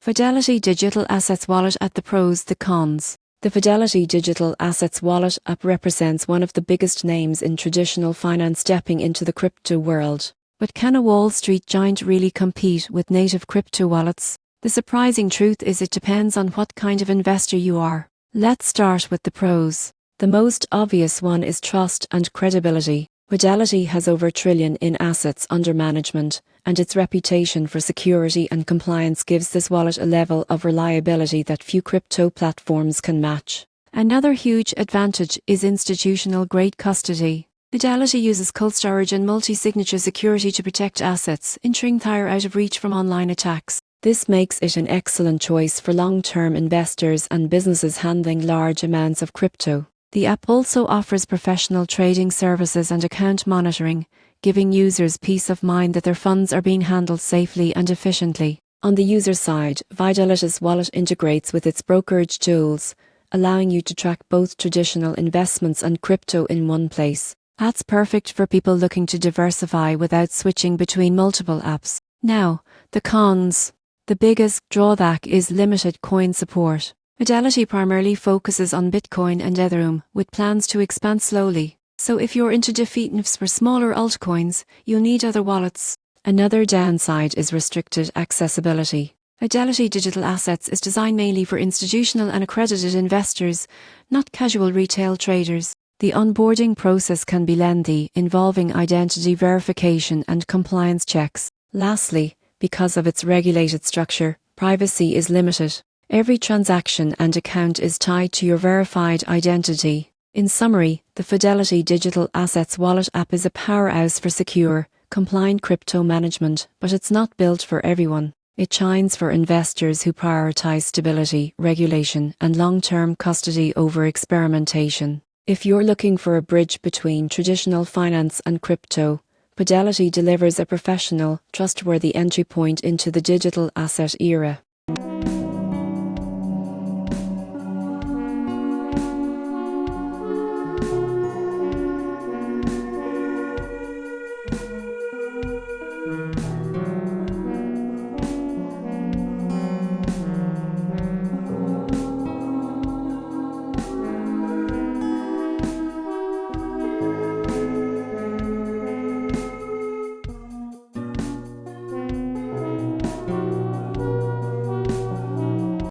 Fidelity Digital Assets Wallet at the pros, the cons. The Fidelity Digital Assets Wallet app represents one of the biggest names in traditional finance stepping into the crypto world. But can a Wall Street giant really compete with native crypto wallets? The surprising truth is it depends on what kind of investor you are. Let's start with the pros. The most obvious one is trust and credibility. Fidelity has over $1 trillion in assets under management, and its reputation for security and compliance gives this wallet a level of reliability that few crypto platforms can match. Another huge advantage is institutional-grade custody. Fidelity uses cold storage and multi-signature security to protect assets, ensuring they are out of reach from online attacks. This makes it an excellent choice for long-term investors and businesses handling large amounts of crypto. The app also offers professional trading services and account monitoring, giving users peace of mind that their funds are being handled safely and efficiently. On the user side, Fidelity's wallet integrates with its brokerage tools, allowing you to track both traditional investments and crypto in one place. That's perfect for people looking to diversify without switching between multiple apps. Now, the cons. The biggest drawback is limited coin support. Fidelity primarily focuses on Bitcoin and Ethereum, with plans to expand slowly. So if you're into defeats for smaller altcoins, you'll need other wallets. Another downside is restricted accessibility. Fidelity Digital Assets is designed mainly for institutional and accredited investors, not casual retail traders. The onboarding process can be lengthy, involving identity verification and compliance checks. Lastly, because of its regulated structure, privacy is limited. Every transaction and account is tied to your verified identity. In summary, the Fidelity Digital Assets Wallet app is a powerhouse for secure, compliant crypto management, but it's not built for everyone. It shines for investors who prioritize stability, regulation, and long-term custody over experimentation. If you're looking for a bridge between traditional finance and crypto, Fidelity delivers a professional, trustworthy entry point into the digital asset era.